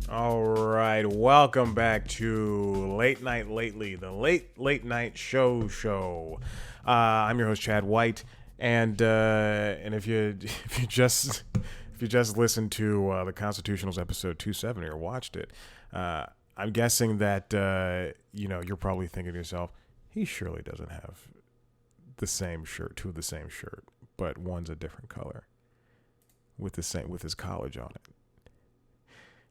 All right, welcome back to Late Night Lately, the late night show. I'm your host Chad White, and if you just listened to the Constitutionals episode 270 or watched it, I'm guessing that you're probably thinking to yourself, he surely doesn't have the same shirt, the same shirt, but one's a different color with his college on it.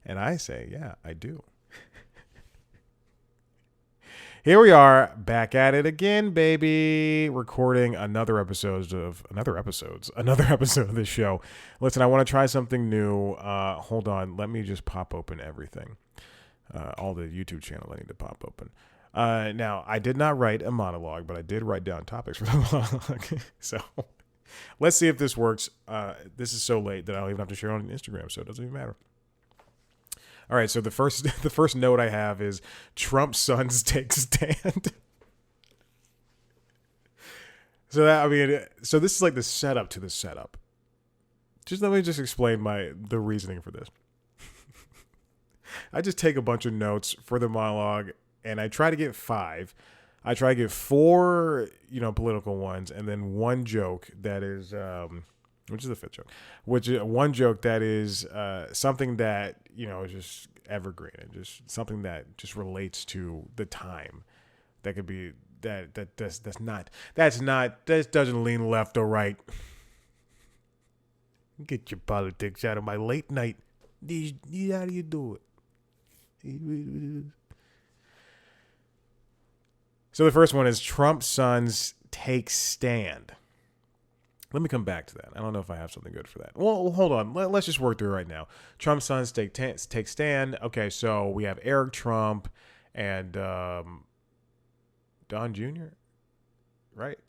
And I say, yeah, I do. Here we are, back at it again, baby. Recording another episode of this show. Listen, I want to try something new. Hold on, let me just pop open everything. All the YouTube channels I need to pop open. Now, I did not write a monologue, but I did write down topics for the monologue. So let's see if this works. This is so late that I don't even have to share it on Instagram, so it doesn't even matter. All right, so the first note I have is Trump's sons take stand. So this is like the setup to the setup. Let me explain the reasoning for this. I just take a bunch of notes for the monologue, and I try to get 5. I try to get 4, political ones, and then one joke that is, which is the 5th joke, which is one joke that is something that is just evergreen and just something that just relates to the time. That could be that doesn't lean left or right. Get your politics out of my late night. How do you do it? So the first one is Trump's sons take stand. Let me come back to that. I don't know if I have something good for that. Well, hold on. Let's just work through it right now. Trump's sons take stand. Okay, so we have Eric Trump and Don Jr., right?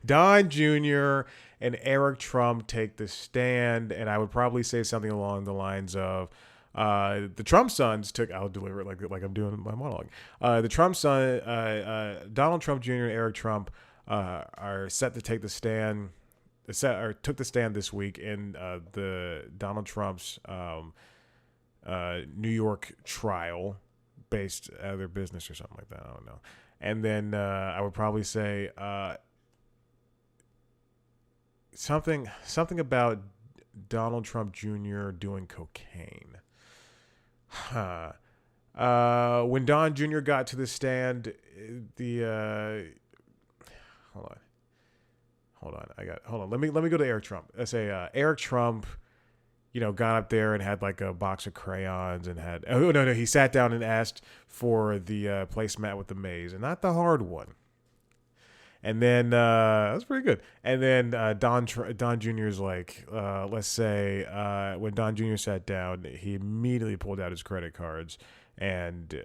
Don Jr. and Eric Trump take the stand, and I would probably say something along the lines of the Trump sons took. I'll deliver it like I'm doing my monologue. The Trump son, Donald Trump Jr. and Eric Trump, are set to take the stand. Took the stand this week in the Donald Trump's New York trial, based out of their business or something like that. I don't know. And then I would probably say something about Donald Trump Jr. doing cocaine. When Don Jr. got to the stand, Hold on. Let me go to Eric Trump. I say Eric Trump, got up there and had like a box of crayons and had he sat down and asked for the placemat with the maze and not the hard one. And then that's pretty good. And then Don Jr. is like, let's say when Don Jr. sat down, he immediately pulled out his credit cards and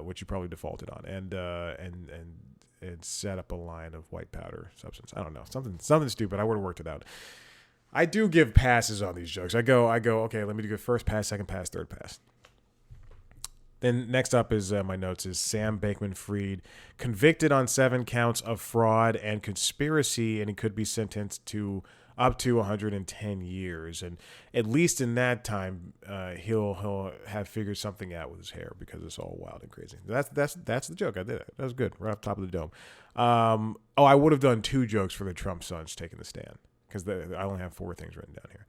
which he probably defaulted on and set up a line of white powder substance. I don't know, something stupid. I would have worked it out. I do give passes on these jokes. I go. Okay, let me do first pass, second pass, third pass. Then next up is my notes is Sam Bankman-Fried convicted on 7 counts of fraud and conspiracy, and he could be sentenced to up to 110 years. And at least in that time, he'll have figured something out with his hair because it's all wild and crazy. That's the joke. I did it. That was good. Right off the top of the dome. I would have done 2 jokes for the Trump sons taking the stand because I only have 4 things written down here.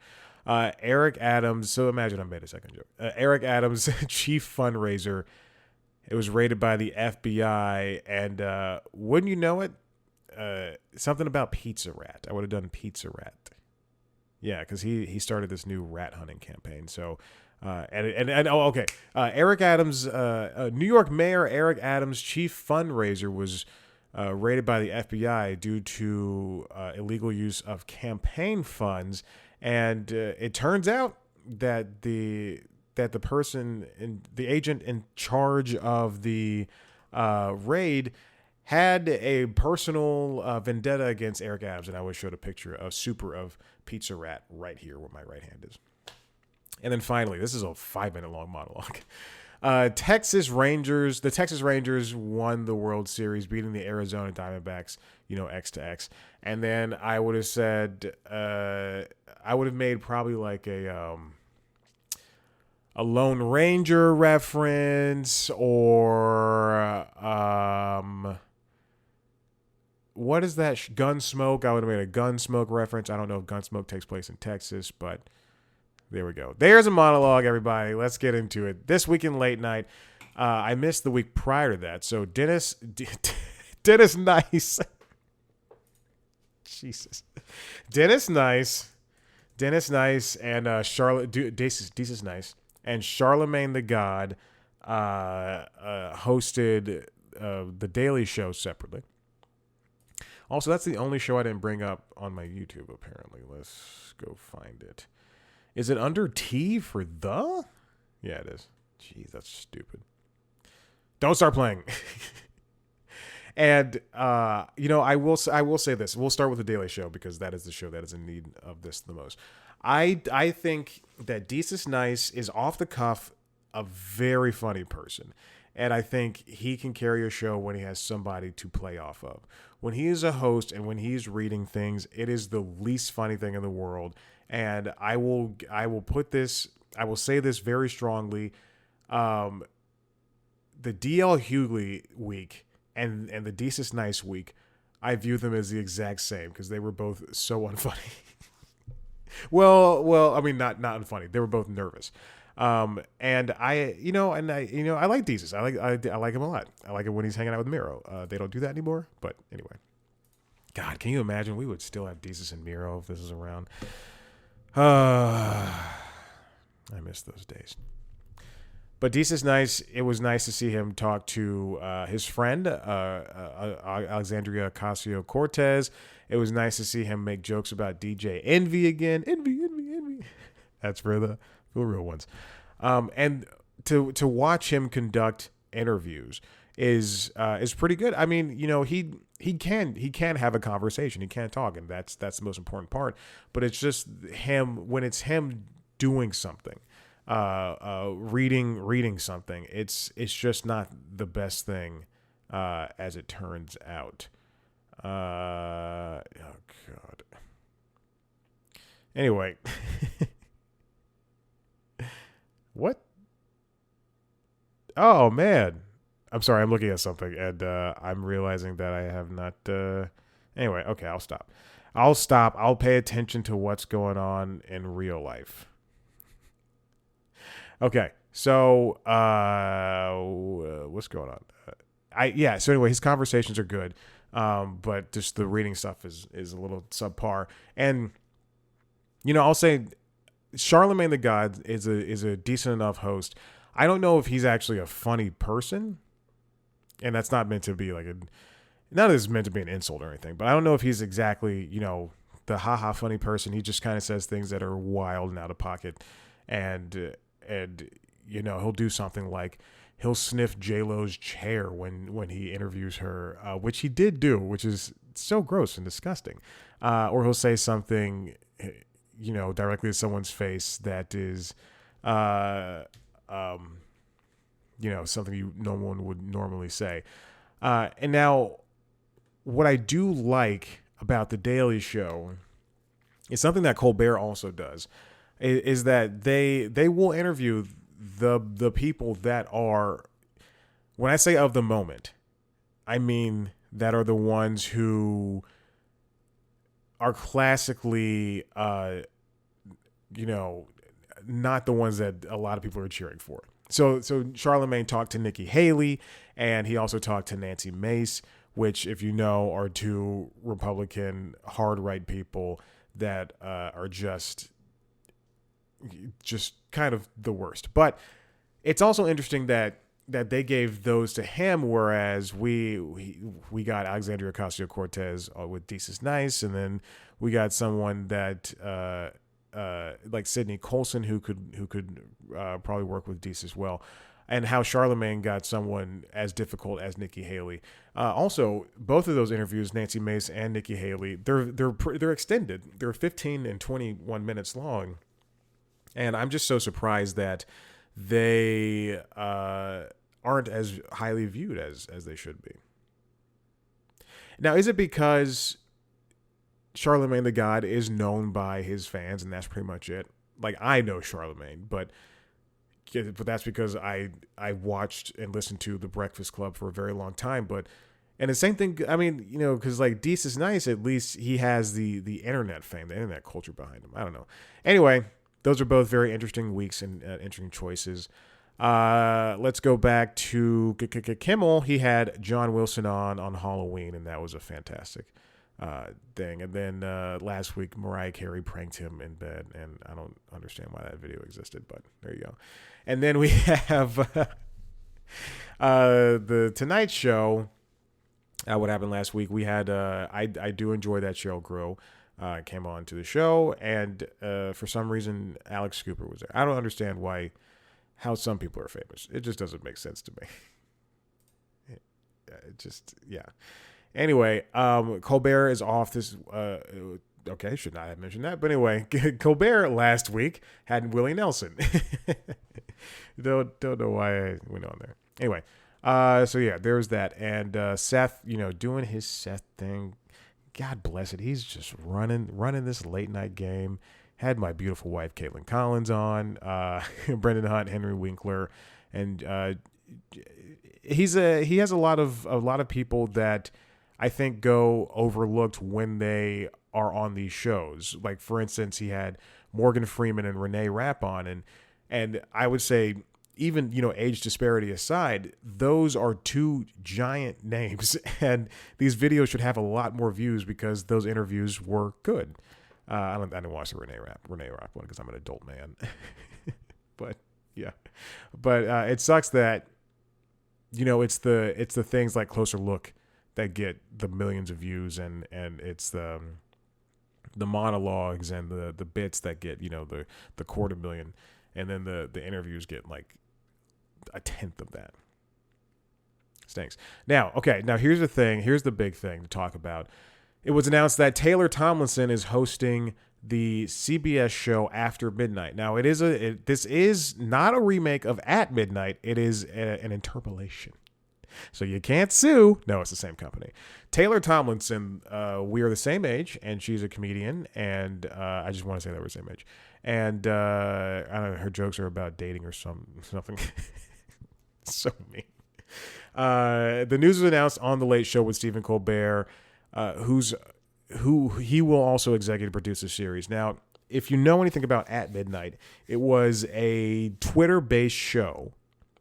Eric Adams. So imagine I made a second joke. Eric Adams, chief fundraiser. It was raided by the FBI, and wouldn't you know it? Something about Pizza Rat. I would have done Pizza Rat. Yeah, because he started this new rat hunting campaign. So, okay. Eric Adams, New York Mayor Eric Adams' chief fundraiser was raided by the FBI due to illegal use of campaign funds. And it turns out that the person the agent in charge of the raid had a personal vendetta against Eric Adams, and I always showed a picture of Pizza Rat right here where my right hand is. And then finally, this is a 5-minute long monologue. The Texas Rangers won the World Series, beating the Arizona Diamondbacks, X-X. And then I would have said, I would have made probably like a Lone Ranger reference, or what is that? Gunsmoke. I would have made a Gunsmoke reference. I don't know if Gunsmoke takes place in Texas, but there we go. There's a monologue, everybody. Let's get into it. This week in late night, I missed the week prior to that. So Dennis Nice. Jesus. Dennis Nice, and Charlotte Desus Nice and Charlemagne the God hosted the Daily Show separately. Also, that's the only show I didn't bring up on my YouTube, apparently. Let's go find it. Is it under T for the? Yeah, it is. Jeez, that's stupid. Don't start playing. And, I will say this. We'll start with the Daily Show because that is the show that is in need of this the most. I think that Desus Nice is off the cuff a very funny person. And I think he can carry a show when he has somebody to play off of. When he is a host and when he's reading things, it is the least funny thing in the world. And I will say this very strongly. The DL Hughley week and the Desus Nice week, I view them as the exact same because they were both so unfunny. well, I mean, not unfunny. They were both nervous. And I like Desus. I like him a lot. I like it when he's hanging out with Miro. They don't do that anymore, but anyway. God, can you imagine? We would still have Desus and Miro if this is around. I miss those days. But Desus Nice, it was nice to see him talk to his friend, Alexandria Ocasio-Cortez. It was nice to see him make jokes about DJ Envy again. Envy. That's for the real ones. And to watch him conduct interviews is pretty good. I mean, he can have a conversation. He can talk, and that's the most important part. But it's just him when it's him doing something. Reading something. It's just not the best thing, as it turns out. Oh God. Anyway, what? Oh man, I'm sorry. I'm looking at something and I'm realizing that I have not. Anyway, okay, I'll stop. I'll pay attention to what's going on in real life. Okay, so what's going on? So anyway, his conversations are good, but just the reading stuff is a little subpar. And I'll say Charlemagne the God is a decent enough host. I don't know if he's actually a funny person, and that's not meant to be like none of this is meant to be an insult or anything. But I don't know if he's exactly the haha funny person. He just kind of says things that are wild and out of pocket, and he'll do something like he'll sniff J-Lo's chair when he interviews her, which he did do, which is so gross and disgusting. Or he'll say something, directly to someone's face that is, something no one would normally say. And now, what I do like about The Daily Show is something that Colbert also does. Is that they will interview the people that are, when I say of the moment, I mean that are the ones who are classically, not the ones that a lot of people are cheering for. So Charlemagne talked to Nikki Haley, and he also talked to Nancy Mace, which, if you know, are two Republican hard right people that are just kind of the worst. But it's also interesting that they gave those to him, whereas we got Alexandria Ocasio-Cortez with Desus Nice, and then we got someone that like Sidney Colson who could probably work with Desus well, and how Charlemagne got someone as difficult as Nikki Haley. Also, both of those interviews, Nancy Mace and Nikki Haley, they're extended. They're 15 and 21 minutes long. And I'm just so surprised that they aren't as highly viewed as they should be. Now, is it because Charlemagne the God is known by his fans and that's pretty much it? Like, I know Charlemagne, but but that's because I watched and listened to The Breakfast Club for a very long time. But and the same thing, I mean, because like Desus Nice, at least he has the internet fame, the internet culture behind him. I don't know. Anyway, those are both very interesting weeks and interesting choices. Let's go back to Kimmel. He had John Wilson on Halloween, and that was a fantastic thing. And then last week, Mariah Carey pranked him in bed, and I don't understand why that video existed, but there you go. And then we have the Tonight Show. What happened last week? We had I do enjoy that show. Grow came on to the show, and for some reason, Alex Cooper was there. I don't understand how some people are famous. It just doesn't make sense to me. Yeah. Anyway, Colbert is off this. Okay, should not have mentioned that. But anyway, Colbert last week had Willie Nelson. Don't know why I went on there. Anyway, so yeah, there's that. And Seth, doing his Seth thing. God bless it. He's just running this late night game. Had my beautiful wife Caitlin Collins on, Brendan Hunt, Henry Winkler, and he has a lot of people that I think go overlooked when they are on these shows. Like for instance, he had Morgan Freeman and Renee Rapp on, and I would say even age disparity aside, those are two giant names, and these videos should have a lot more views because those interviews were good. I didn't watch the Renee Rapp one because I'm an adult man. But yeah, but it sucks that it's the things like Closer Look that get the millions of views, and it's the monologues and the bits that get the 250,000, and then the interviews get like 1/10 of that. Stinks. Now here's the thing. Here's the big thing to talk about. It was announced that Taylor Tomlinson is hosting the CBS show After Midnight. Now, this is not a remake of At Midnight. It is an interpolation. So you can't sue. No, it's the same company. Taylor Tomlinson, we are the same age, and she's a comedian, and I just want to say that we're the same age. And I don't know, her jokes are about dating or something. So mean. The news was announced on The Late Show with Stephen Colbert, who he will also executive produce the series. Now, if you know anything about At Midnight, it was a Twitter-based show,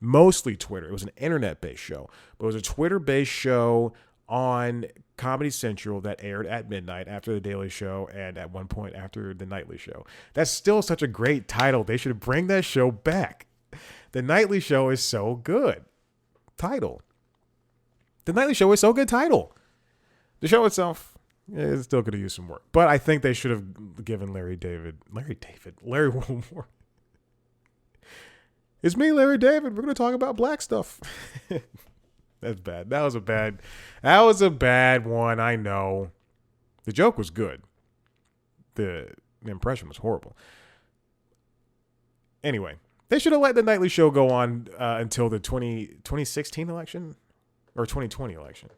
mostly Twitter. It was an internet-based show, but it was a Twitter-based show on Comedy Central that aired at midnight after The Daily Show and at one point after The Nightly Show. That's still such a great title. They should bring that show back. The Nightly Show is so good. Title. The Nightly Show is so good. Title. The show itself is still going to use some work. But I think they should have given Larry Wilmore. It's me, Larry David. We're going to talk about black stuff. That's bad. That was a bad one. I know. The joke was good. The impression was horrible. Anyway, they should have let The Nightly Show go on until the 2016 election or 2020 election.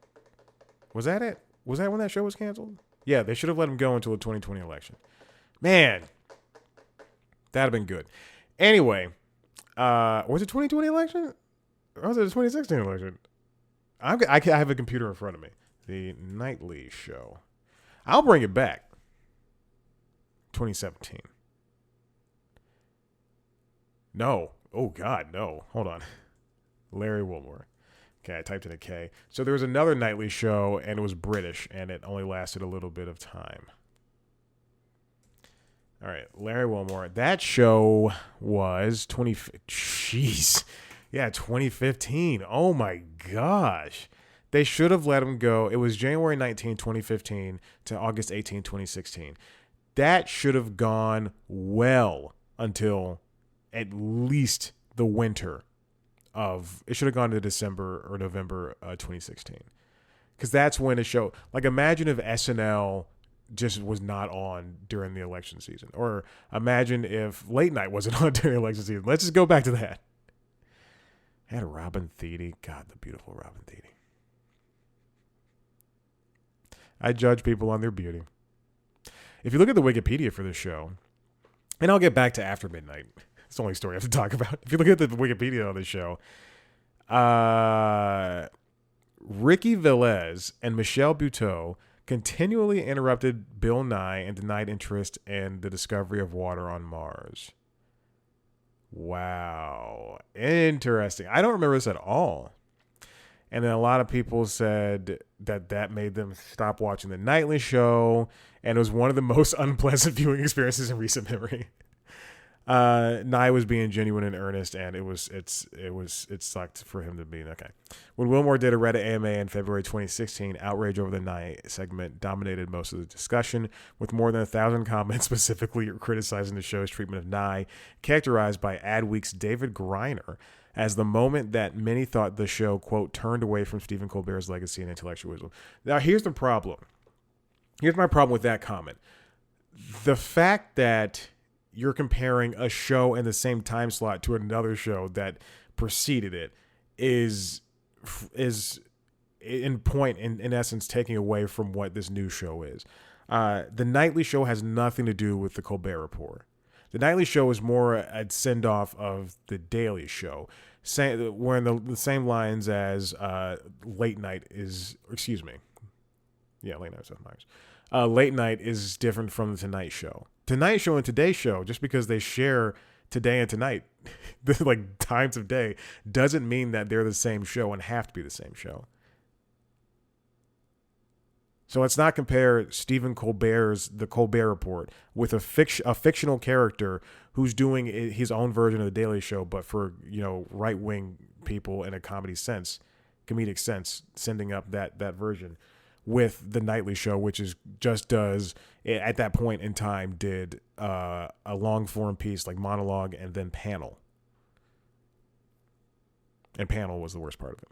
Was that it? Was that when that show was canceled? Yeah, they should have let him go until the 2020 election. Man, that'd have been good. Anyway, was it 2020 election? Or was it the 2016 election? I have a computer in front of me. The Nightly Show. I'll bring it back. 2017. No. Oh, God, no. Hold on. Larry Wilmore. Okay, I typed in a K. So there was another Nightly Show, and it was British, and it only lasted a little bit of time. All right, Larry Wilmore. That show was 2015. Oh, my gosh. They should have let him go. It was January 19, 2015 to August 18, 2016. That should have gone well until at least the winter of, it should have gone to December or November 2016. Because that's when a show, like imagine if SNL just was not on during the election season. Or imagine if Late Night wasn't on during the election season. Let's just go back to that. I had Robin Thede. God, the beautiful Robin Thede. I judge people on their beauty. If you look at the Wikipedia for this show, and I'll get back to After Midnight It's the only story I have to talk about. If you look at the Wikipedia on the show, Ricky Velez and Michelle Buteau continually interrupted Bill Nye and denied interest in the discovery of water on Mars. Wow. Interesting. I don't remember this at all. And then a lot of people said that made them stop watching the nightly show, and it was one of the most unpleasant viewing experiences in recent memory. Nye was being genuine and earnest, and it sucked for him to be okay. When Wilmore did a Reddit AMA in February 2016, outrage over the Nye segment dominated most of the discussion, with more than 1,000 comments specifically criticizing the show's treatment of Nye, characterized by Adweek's David Griner as the moment that many thought the show, quote, turned away from Stephen Colbert's legacy and intellectual wisdom. Now, here's the problem. Here's my problem with that comment. The fact that you're comparing a show in the same time slot to another show that preceded it is in essence taking away from what this new show is. The nightly show has nothing to do with the Colbert Report. The nightly show is more a send off of the Daily Show, wearing the same lines as late night is. Excuse me. Yeah, late night Seth Meyers. Late night is different from the Tonight Show. Tonight Show and Today Show, just because they share today and tonight, like times of day, doesn't mean that they're the same show and have to be the same show. So let's not compare Stephen Colbert's The Colbert Report with a fictional character who's doing his own version of The Daily Show, but for, right-wing people in a comedic sense, sending up that version with The Nightly Show, which is just does, at that point in time, did a long-form piece like monologue and then panel. And panel was the worst part of it.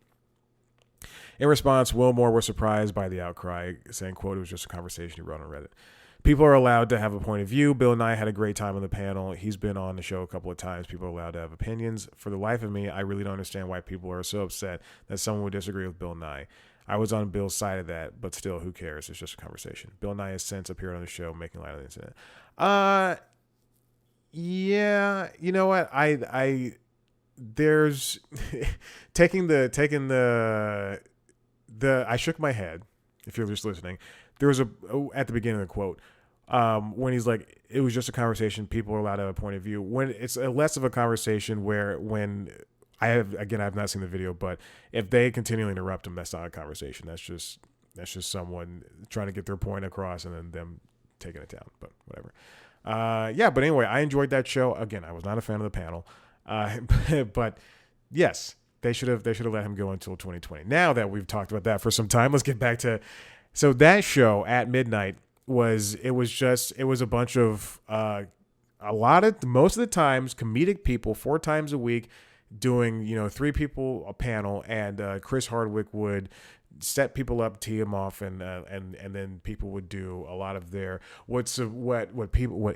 In response, Wilmore was surprised by the outcry, saying, quote, it was just a conversation he wrote on Reddit. People are allowed to have a point of view. Bill Nye had a great time on the panel. He's been on the show a couple of times. People are allowed to have opinions. For the life of me, I really don't understand why people are so upset that someone would disagree with Bill Nye. I was on Bill's side of that, but still, who cares? It's just a conversation. Bill Nye has since appeared on the show, making light of the incident. Yeah, you know what? There's taking the I shook my head. If you're just listening, there was at the beginning of the quote when he's like, it was just a conversation. People are allowed to have a point of view. When it's less of a conversation when I've not seen the video, but if they continually interrupt him, that's not a conversation. That's just someone trying to get their point across and then them taking it down. But whatever. But anyway, I enjoyed that show. Again, I was not a fan of the panel. But yes, they should have let him go until 2020. Now that we've talked about that for some time, let's get back to, so that show at midnight was a bunch of, most of the times comedic people 4 times a week doing, 3 people a panel, and Chris Hardwick would set people up, tee them off, and then people would do a lot of their what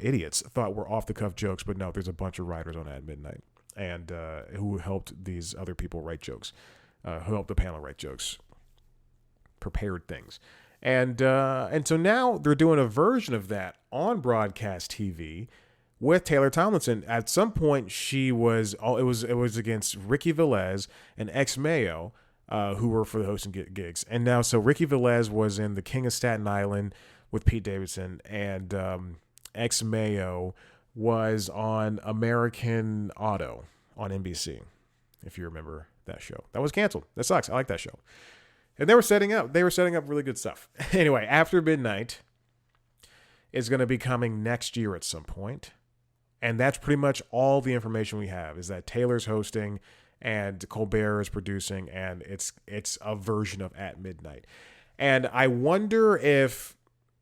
idiots thought were off the cuff jokes, but no, there's a bunch of writers on at midnight and who helped these other people write jokes, who helped the panel write jokes, prepared things, and so now they're doing a version of that on broadcast TV with Taylor Tomlinson. At some point, it was against Ricky Velez and X Mayo, who were for the hosting gigs. And now, so Ricky Velez was in The King of Staten Island with Pete Davidson, and X Mayo was on American Auto on NBC, if you remember that show. That was canceled. That sucks. I like that show. And they were setting up really good stuff. Anyway, After Midnight is going to be coming next year at some point. And that's pretty much all the information we have, is that Taylor's hosting and Colbert is producing, and it's a version of At Midnight. And I wonder if,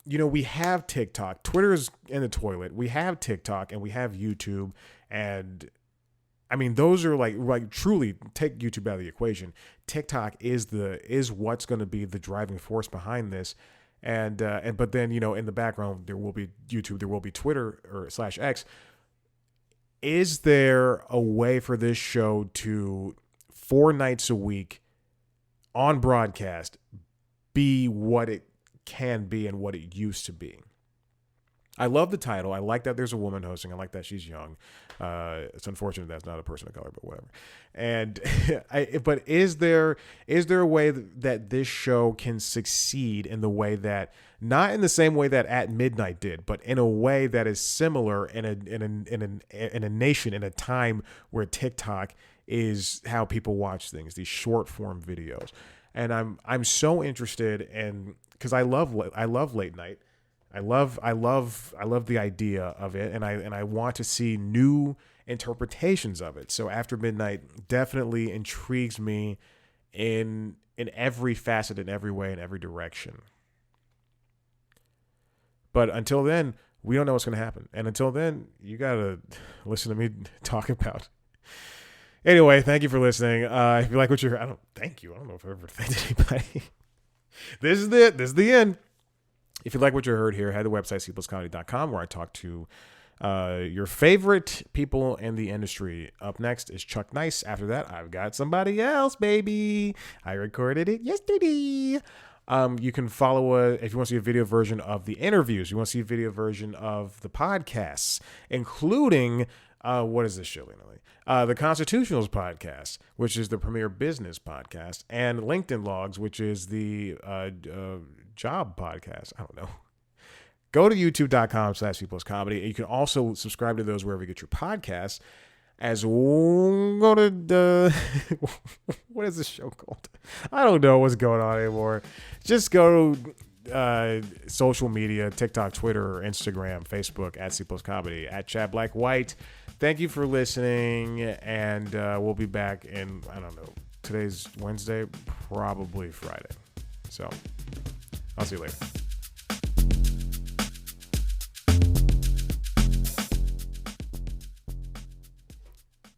we have TikTok. Twitter's in the toilet. We have TikTok and we have YouTube. And I mean, those are like truly, take YouTube out of the equation. TikTok is what's going to be the driving force behind this. But then, in the background, there will be YouTube, there will be Twitter or /X. Is there a way for this show to 4 nights a week on broadcast be what it can be and what it used to be? I love the title. I like that there's a woman hosting. I like that she's young. It's unfortunate that's not a person of color, but whatever. And but is there a way that this show can succeed in the way that, not in the same way that At Midnight did, but in a way that is similar in a nation, in a time where TikTok is how people watch things, these short form videos. And I'm so interested in, because I love late night. I love the idea of it, and I want to see new interpretations of it. So After Midnight definitely intrigues me in every facet, in every way, in every direction. But until then, we don't know what's going to happen. And until then, you got to listen to me talk about. Anyway, thank you for listening. If you like what you heard, I don't know if I ever thanked anybody. This is the end. If you like what you heard here, head to the website, cpluscomedy.com, where I talk to your favorite people in the industry. Up next is Chuck Nice. After that, I've got somebody else, baby. I recorded it yesterday. You can follow if you want to see a video version of the interviews, you want to see a video version of the podcasts, including what is this show, the Constitutionals podcast, which is the premier business podcast, and LinkedIn Logs, which is the job podcast. I don't know. Go to youtube.com/cpluscomedy. You can also subscribe to those wherever you get your podcasts. As go to what is this show called? I don't know what's going on anymore. Just go to social media, TikTok, Twitter, Instagram, Facebook, @cpluscomedy, @ChadBlackWhite. Thank you for listening, and we'll be back in, I don't know, today's Wednesday, probably Friday. So I'll see you later.